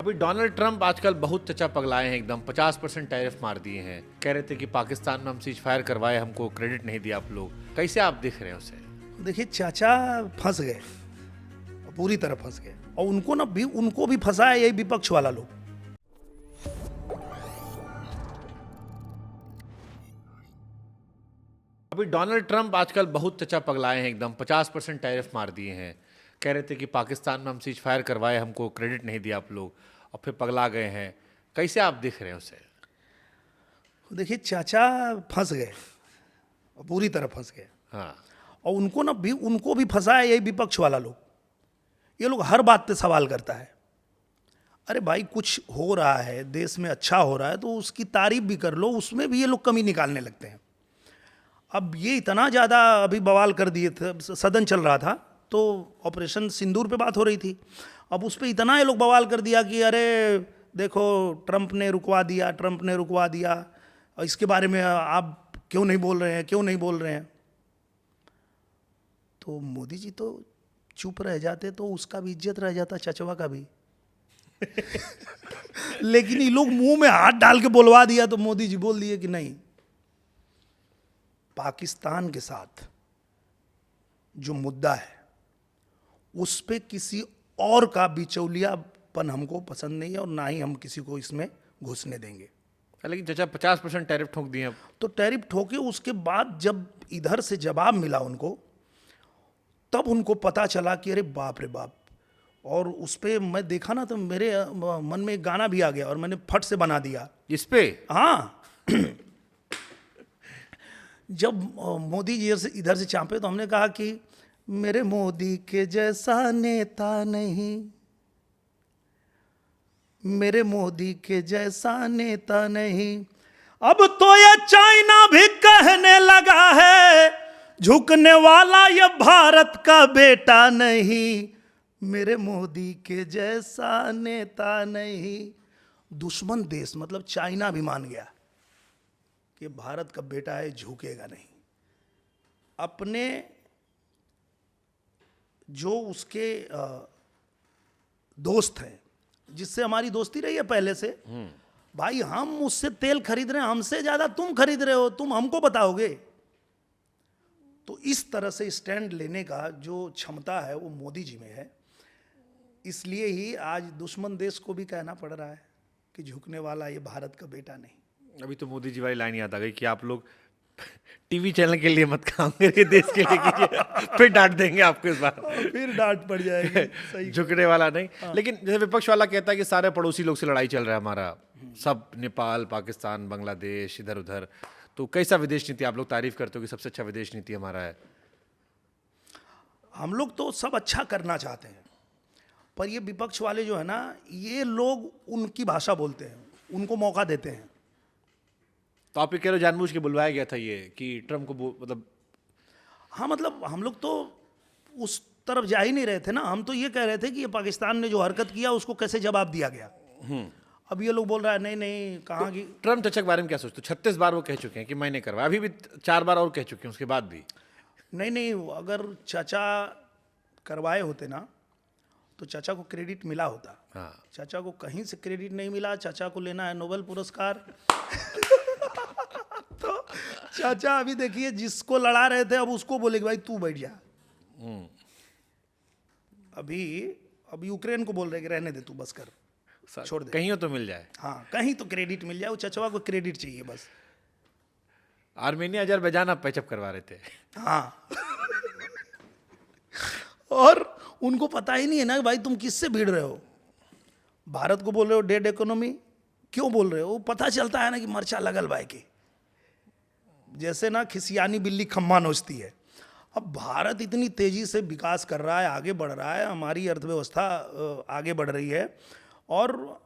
अभी Donald Trump आजकल बहुत चचा पगलाए हैं, एकदम 50% टैरिफ मार दिए हैं। कह रहे थे कि पाकिस्तान में हम सीज फायर करवाए, हमको क्रेडिट नहीं दिया आप लोग। कैसे आप देख रहे हैं उसे? देखिए, चाचा फंस गए, पूरी तरह फंस गए, और उनको भी फंसा है यही विपक्ष वाला लोग। अभी डोनाल्ड ट्रंप आजकल बहुत चचा पगलाए हैं, एकदम 50% टैरिफ मार दिए हैं। कह रहे थे कि पाकिस्तान में हम सीज फायर करवाए, हमको क्रेडिट नहीं दिया आप लोग, और फिर पगला गए हैं। कैसे आप देख रहे हैं उसे? देखिए, चाचा फंस गए, पूरी तरह फंस गए, हाँ, और उनको भी फंसा है यही विपक्ष वाला लोग। ये लोग हर बात पे सवाल करता है। अरे भाई, कुछ हो रहा है देश में, अच्छा हो रहा है तो उसकी तारीफ भी कर लो, उसमें भी ये लोग कमी निकालने लगते हैं। अब ये इतना ज़्यादा अभी बवाल कर दिए थे, सदन चल रहा था तो ऑपरेशन सिंदूर पे बात हो रही थी। अब उस पर इतना ये लोग बवाल कर दिया कि अरे देखो, ट्रंप ने रुकवा दिया, और इसके बारे में आप क्यों नहीं बोल रहे हैं। तो मोदी जी तो चुप रह जाते तो उसका भी इज्जत रह जाता, चचवा का भी। लेकिन ये लोग मुंह में हाथ डाल के बोलवा दिया तो मोदी जी बोल दिए कि नहीं, पाकिस्तान के साथ जो मुद्दा है उस पे किसी और का बिचौलियापन हमको पसंद नहीं है, और ना ही हम किसी को इसमें घुसने देंगे। लेकिन चचा 50% टैरिफ ठोक दिए अब। तो टैरिफ ठोके, उसके बाद जब इधर से जवाब मिला उनको, तब उनको पता चला कि अरे बाप रे बाप। और उस पर मैं देखा ना तो मेरे मन में एक गाना भी आ गया, और मैंने फट से बना दिया इस पे। हाँ। जब मोदी जी इधर से चांपे तो हमने कहा कि मेरे मोदी के जैसा नेता नहीं, मेरे मोदी के जैसा नेता नहीं। अब तो ये चाइना भी कहने लगा है, झुकने वाला ये भारत का बेटा नहीं, मेरे मोदी के जैसा नेता नहीं। दुश्मन देश मतलब चाइना भी मान गया कि भारत का बेटा है, झुकेगा नहीं। अपने जो उसके दोस्त हैं, जिससे हमारी दोस्ती रही है पहले से, भाई हम उससे तेल खरीद रहे हैं, हमसे ज्यादा तुम खरीद रहे हो, तुम हमको बताओगे। तो इस तरह से स्टैंड लेने का जो क्षमता है वो मोदी जी में है। इसलिए ही आज दुश्मन देश को भी कहना पड़ रहा है कि झुकने वाला ये भारत का बेटा नहीं। अभी तो मोदी जी वाली लाइन याद आ गई कि आप लोग टीवी चैनल के लिए मत काम करिए, देश के लिए कीजिए, फिर डांट देंगे आपको इस बार। फिर डांट पड़ जाएगी। सही। झुकने वाला नहीं। लेकिन जैसे विपक्ष वाला कहता है कि सारे पड़ोसी लोग से लड़ाई चल रहा है हमारा, सब नेपाल, पाकिस्तान, बांग्लादेश, इधर उधर। तो कैसा विदेश नीति आप लोग तारीफ करते हो कि सबसे अच्छा विदेश नीति हमारा है? हम लोग तो सब अच्छा करना चाहते हैं, पर ये विपक्ष वाले जो है ना, ये लोग उनकी भाषा बोलते हैं, उनको मौका देते हैं। तो आप ये कह रहे हो जानबूझ के बुलवाया गया था ये कि ट्रम्प को मतलब? हाँ, मतलब हम लोग तो उस तरफ जा ही नहीं रहे थे ना। हम तो ये कह रहे थे कि ये पाकिस्तान ने जो हरकत किया उसको कैसे जवाब दिया गया। अब ये लोग बोल रहा है नहीं नहीं, कहाँ की। ट्रम्प चचा के बारे में क्या सोचते हो? 36 बार वो कह चुके हैं कि मैंने करवाया, अभी भी 4 बार और कह चुके हैं उसके बाद भी। नहीं, अगर चाचा करवाए होते ना तो चाचा को क्रेडिट मिला होता। हाँ। चाचा को कहीं से क्रेडिट नहीं मिला, चाचा को लेना है नोबेल पुरस्कार। तो चाचा अभी देखिए, जिसको लड़ा रहे थे अब उसको बोले कि भाई तू बैठ जा। अभी यूक्रेन को बोल रहे कि रहने दे, तू बस कर, छोड़ दे, कहीं तो मिल जाए। हाँ, कहीं तो क्रेडिट मिल जाए। वो चचवा को क्रेडिट चाहिए बस। आर्मेनिया, अजरबैजान आप पैचअप करवा रहे थे। हाँ। और उनको पता ही नहीं है ना कि भाई तुम किससे भिड़ रहे हो। भारत को बोल रहे हो डेड इकोनॉमी, क्यों बोल रहे हो? पता चलता है ना कि मर्चा लगल भाई की। जैसे ना खिसियानी बिल्ली खम्मा नोचती है। अब भारत इतनी तेजी से विकास कर रहा है, आगे बढ़ रहा है, हमारी अर्थव्यवस्था आगे बढ़ रही है, और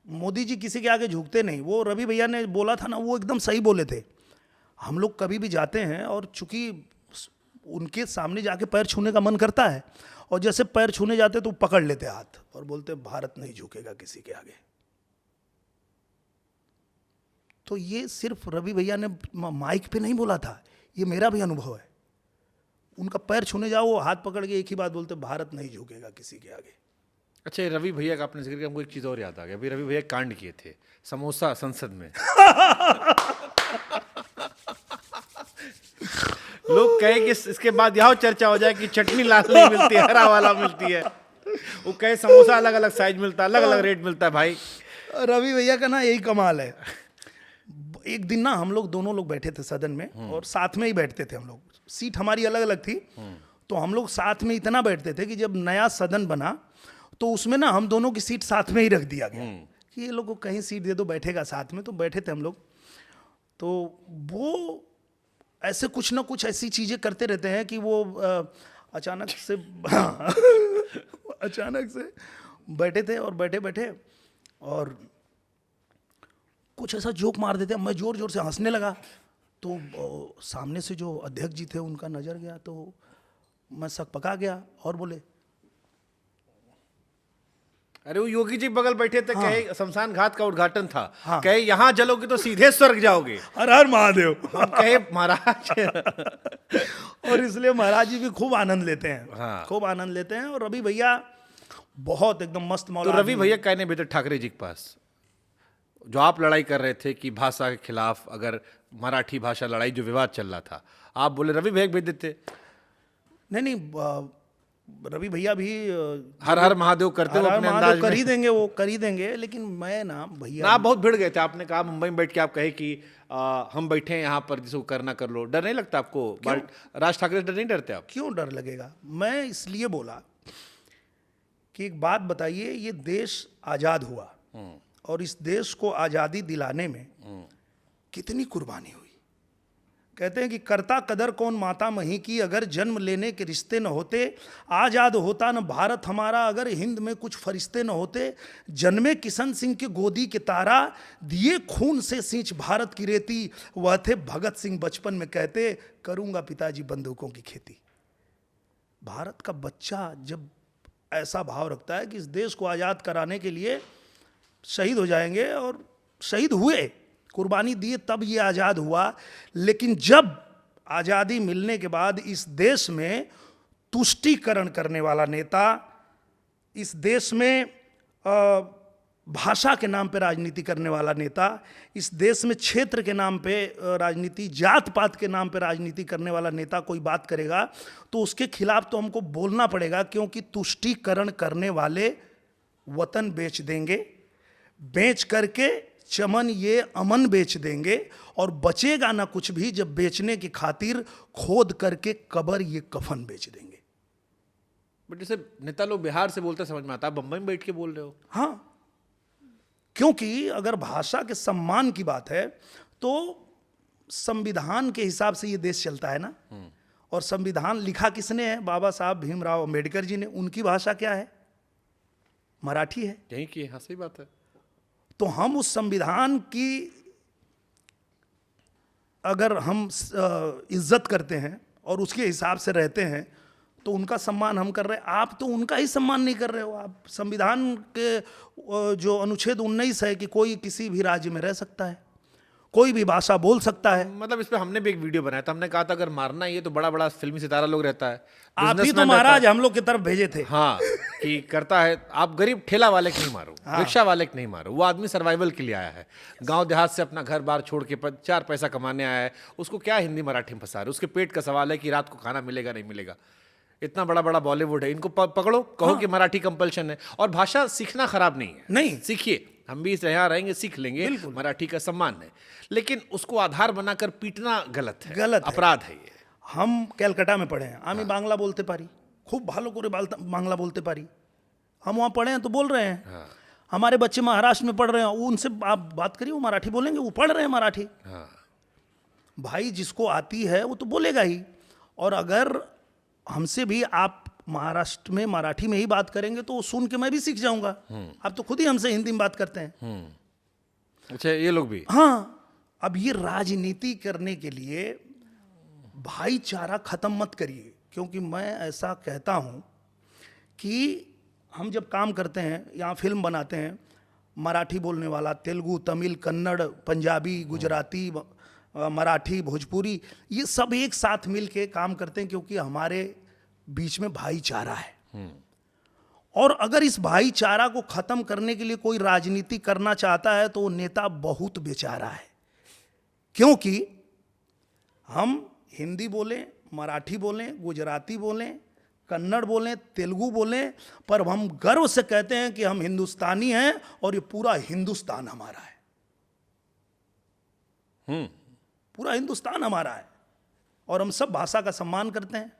मोदी जी किसी के आगे झुकते नहीं। वो रवि भैया ने बोला था ना, वो एकदम सही बोले थे। हम लोग कभी भी जाते हैं और चूंकि उनके सामने जाके पैर छूने का मन करता है, और जैसे पैर छूने जाते तो पकड़ लेते हाथ और बोलते भारत नहीं झुकेगा किसी के आगे। तो ये सिर्फ रवि भैया ने माइक पे नहीं बोला था, ये मेरा भी अनुभव है। उनका पैर छूने जाओ, वो हाथ पकड़ के एक ही बात बोलते, भारत नहीं झुकेगा किसी के आगे। अच्छा, ये रवि भैया का आपने जिक्र किया, हमको एक चीज़ और याद आ गया। अभी रवि भैया कांड किए थे समोसा संसद में। लोग कहे कि इसके बाद यह चर्चा हो जाए कि चटनी लाल नहीं मिलती है, हरा वाला मिलती है। वो कहे समोसा अलग अलग साइज मिलता है, अलग अलग रेट मिलता है। भाई रवि भैया का ना यही कमाल है। एक दिन ना हम लोग दोनों लोग बैठे थे सदन में, और साथ में ही बैठते थे हम लोग, सीट हमारी अलग अलग थी, तो हम लोग साथ में इतना बैठते थे कि जब नया सदन बना तो उसमें ना हम दोनों की सीट साथ में ही रख दिया गया कि ये लोग को कहीं सीट दे दो, बैठेगा साथ में। तो बैठे थे हम लोग, तो वो ऐसे कुछ ना कुछ ऐसी चीजें करते रहते हैं कि वो अचानक से अचानक से बैठे थे, और बैठे बैठे और कुछ ऐसा जोक मार देते हैं। मैं जोर जोर से हंसने लगा, तो सामने से जो अध्यक्ष जी थे उनका नजर गया, तो मैं सक पका गया और बोले, अरे वो योगी जी बगल बैठे थे। कहे शमशान घाट का उद्घाटन था। हाँ। कहे यहाँ जलोगे तो सीधे स्वर्ग जाओगे। हर हर महादेव। हम कहे महाराज। और इसलिए महाराज जी भी खूब आनंद लेते हैं। हाँ। खूब आनंद लेते हैं। और रवि भैया बहुत एकदम मस्त मौला। तो रवि भैया कहने भेजे ठाकरे जी के पास, जो आप लड़ाई कर रहे थे कि भाषा के खिलाफ, अगर मराठी भाषा लड़ाई जो विवाद चल रहा था, आप बोले रवि भैया भेज देते। नहीं, रवि भैया भी हर हर महादेव करते हो अपने अंदाज कर में। ही देंगे, वो कर ही देंगे। लेकिन मैं ना भैया, आप बहुत भिड़ गए थे। आपने कहा मुंबई में बैठ के, आप कहे कि हम बैठे हैं यहाँ पर, जिसको करना कर लो। डर नहीं लगता आपको? राज ठाकरे से डर नहीं डरते आप? क्यों डर लगेगा? मैं इसलिए बोला कि एक बात बताइए, ये देश आज़ाद हुआ और इस देश को आज़ादी दिलाने में कितनी कुर्बानी हुई। कहते हैं कि करता कदर कौन माता मही की, अगर जन्म लेने के रिश्ते न होते, आज़ाद होता न भारत हमारा, अगर हिंद में कुछ फरिश्ते न होते, जन्मे किशन सिंह के गोदी के तारा, दिए खून से सींच भारत की रेती, वह थे भगत सिंह बचपन में कहते, करूंगा पिताजी बंदूकों की खेती। भारत का बच्चा जब ऐसा भाव रखता है कि इस देश को आज़ाद कराने के लिए शहीद हो जाएंगे, और शहीद हुए, कुर्बानी दिए, तब ये आज़ाद हुआ। लेकिन जब आज़ादी मिलने के बाद इस देश में तुष्टीकरण करने वाला नेता, इस देश में भाषा के नाम पे राजनीति करने वाला नेता, इस देश में क्षेत्र के नाम पे राजनीति, जात पात के नाम पे राजनीति करने वाला नेता कोई बात करेगा तो उसके खिलाफ तो हमको बोलना पड़ेगा, क्योंकि तुष्टीकरण करने वाले वतन बेच देंगे, बेच करके चमन ये अमन बेच देंगे, और बचेगा ना कुछ भी जब बेचने की खातिर खोद करके कबर ये कफन बेच देंगे। बट जैसे नेता लोग बिहार से बोलते समझ में आता है, बम्बई में बैठ के बोल रहे हो। हाँ, क्योंकि अगर भाषा के सम्मान की बात है तो संविधान के हिसाब से ये देश चलता है ना। और संविधान लिखा किसने है? बाबा साहब भीमराव अंबेडकर जी ने। उनकी भाषा क्या है? मराठी है। यही की, हाँ सही बात है। तो हम उस संविधान की अगर हम इज्जत करते हैं और उसके हिसाब से रहते हैं तो उनका सम्मान हम कर रहे हैं। आप तो उनका ही सम्मान नहीं कर रहे हो। आप संविधान के जो अनुच्छेद 19 है कि कोई किसी भी राज्य में रह सकता है, कोई भी भाषा बोल सकता है। मतलब इस पे हमने भी एक वीडियो बनाया था। हमने कहा था अगर मारना ही है तो बड़ा बड़ा फिल्मी सितारा लोग रहता है, आप ही तो businessman महाराज रहता हम लोग की तरफ भेजे थे। है। हाँ, कि करता है। आप गरीब ठेला वाले के नहीं मारो, रिक्शा वाले के नहीं मारो। वो आदमी सर्वाइवल के लिए आया है, गांव देहात से अपना घर बार छोड़ के 4 पैसा कमाने आया है। उसको क्या हिंदी मराठी में फंसा रहे? उसके पेट का सवाल है कि रात को खाना मिलेगा नहीं मिलेगा। इतना बड़ा बड़ा बॉलीवुड है, इनको पकड़ो, कहो कि मराठी कंपल्शन है। और भाषा सीखना खराब नहीं है, नहीं, सीखिए। हम भी यहाँ रहेंगे, सीख लेंगे, मराठी का सम्मान है। लेकिन उसको आधार बनाकर पीटना गलत है, गलत है। अपराध है ये। हम कैलकाटा में पढ़े हैं, आमी बांग्ला बोलते पारी, खूब भालो करे बांग्ला बोलते पारी। हम वहाँ पढ़े हैं तो बोल रहे हैं। हमारे बच्चे महाराष्ट्र में पढ़ रहे हैं, उनसे आप बात करिए, वो मराठी बोलेंगे, वो पढ़ रहे हैं मराठी। भाई जिसको आती है वो तो बोलेगा ही। और अगर हमसे भी आप महाराष्ट्र में मराठी में ही बात करेंगे तो सुन के मैं भी सीख जाऊंगा। आप तो खुद ही हमसे हिंदी में बात करते हैं। अच्छा, ये लोग भी। हाँ, अब ये राजनीति करने के लिए भाईचारा खत्म मत करिए। क्योंकि मैं ऐसा कहता हूं कि हम जब काम करते हैं, यहाँ फिल्म बनाते हैं, मराठी बोलने वाला, तेलुगु, तमिल, कन्नड़, पंजाबी, गुजराती, मराठी, भोजपुरी, ये सब एक साथ मिल के काम करते हैं, क्योंकि हमारे बीच में भाईचारा है। और अगर इस भाईचारा को खत्म करने के लिए कोई राजनीति करना चाहता है तो वो नेता बहुत बेचारा है, क्योंकि हम हिंदी बोलें, मराठी बोलें, गुजराती बोलें, कन्नड़ बोलें, तेलुगु बोलें, पर हम गर्व से कहते हैं कि हम हिंदुस्तानी हैं और ये पूरा हिंदुस्तान हमारा है। पूरा हिंदुस्तान हमारा है और हम सब भाषा का सम्मान करते हैं।